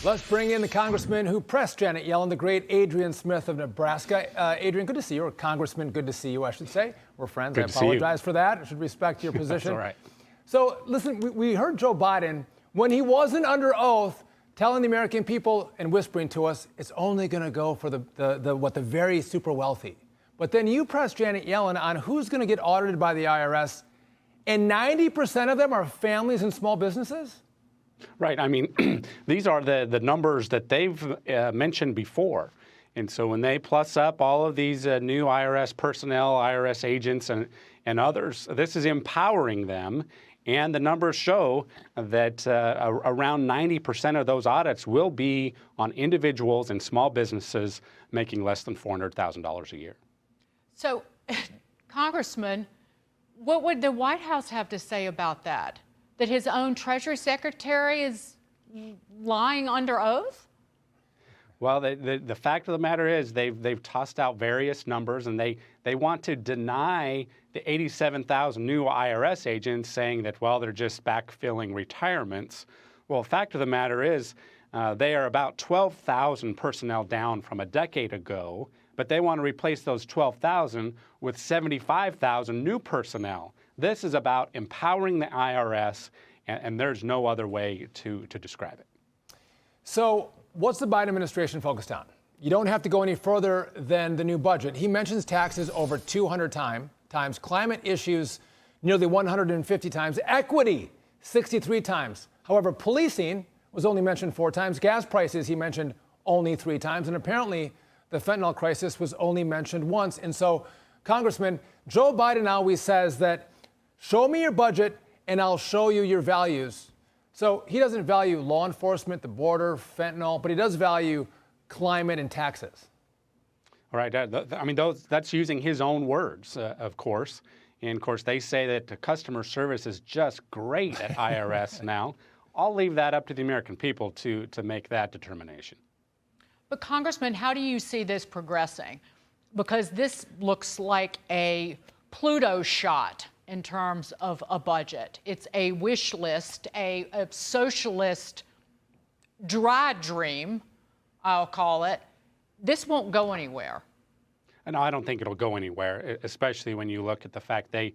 Let's bring in the congressman who pressed Janet Yellen, the great Adrian Smith of Nebraska. Adrian, good to see you. Or congressman, good to see you, I should say. We're friends. Good I apologize for that. I should respect your position. That's all right. So, listen, we heard Joe Biden, when he wasn't under oath, telling the American people and whispering to us, it's only going to go for the very super wealthy. But then you pressed Janet Yellen on who's going to get audited by the IRS, and 90% of them are families and small businesses? Right. I mean, these are the numbers that they've mentioned before. And so when they plus up all of these new IRS personnel, IRS agents, and others, this is empowering them. And the numbers show that around 90% of those audits will be on individuals and small businesses making less than $400,000 a year. So, Congressman, what would the White House have to say about that? That his own Treasury Secretary is lying under oath? Well, the fact of the matter is they've tossed out various numbers, and they want to deny the 87,000 new IRS agents, saying that, well, they're just backfilling retirements. Well, the fact of the matter is they are about 12,000 personnel down from a decade ago, but they want to replace those 12,000 with 75,000 new personnel. This is about empowering the IRS, and there's no other way to describe it. So what's the Biden administration focused on? You don't have to go any further than the new budget. He mentions taxes over 200 times, climate issues nearly 150 times, equity 63 times. However, policing was only mentioned 4 times, gas prices he mentioned only 3 times, and apparently the fentanyl crisis was only mentioned once. And so, Congressman, Joe Biden always says that, show me your budget and I'll show you your values. So he doesn't value law enforcement, the border, fentanyl, but he does value climate and taxes. All right. I mean, that's using his own words, of course. And, of course, they say that the customer service is just great at IRS now. I'll leave that up to the American people to make that determination. But, Congressman, how do you see this progressing? Because this looks like a Pluto shot in terms of a budget. It's a wish list, a socialist dry dream, I'll call it. This won't go anywhere. No, I don't think it'll go anywhere, especially when you look at the fact they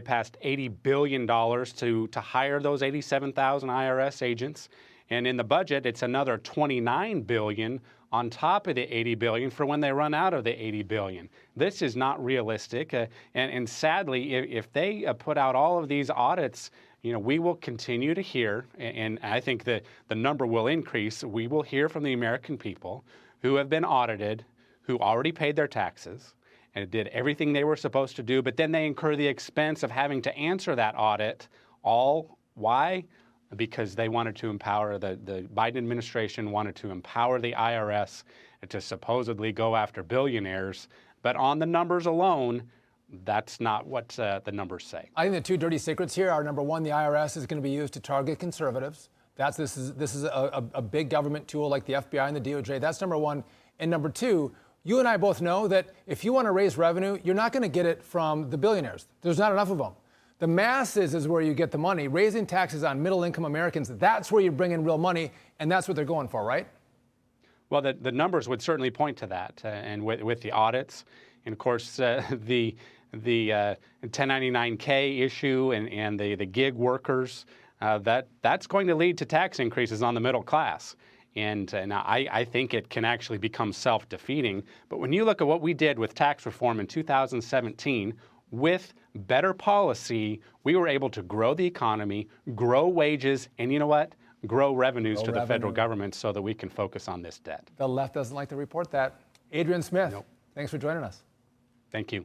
passed $80 billion to hire those 87,000 IRS agents. And in the budget, it's another $29 billion on top of the $80 billion for when they run out of the $80 billion. This is not realistic. And sadly, if they put out all of these audits, you know, we will continue to hear, and I think that the number will increase. We will hear from the American people who have been audited, who already paid their taxes and did everything they were supposed to do, but then they incur the expense of having to answer that audit. All why? Because they wanted to empower, the Biden administration wanted to empower the IRS to supposedly go after billionaires. But on the numbers alone, that's not what the numbers say. I think the 2 dirty secrets here are, number one, the IRS is going to be used to target conservatives. This is a big government tool like the FBI and the DOJ. That's number one. And number two, you and I both know that if you want to raise revenue, you're not going to get it from the billionaires. There's not enough of them. The masses is where you get the money. Raising taxes on middle-income Americans, that's where you bring in real money, and that's what they're going for, right? Well, the numbers would certainly point to that, and with the audits, and of course the 1099K issue and the gig workers, that's going to lead to tax increases on the middle class. And now I think it can actually become self-defeating. But when you look at what we did with tax reform in 2017, with better policy, we were able to grow the economy, grow wages, and you know what? Grow revenues to the federal government so that we can focus on this debt. The left doesn't like to report that. Adrian Smith, Nope. Thanks for joining us. Thank you.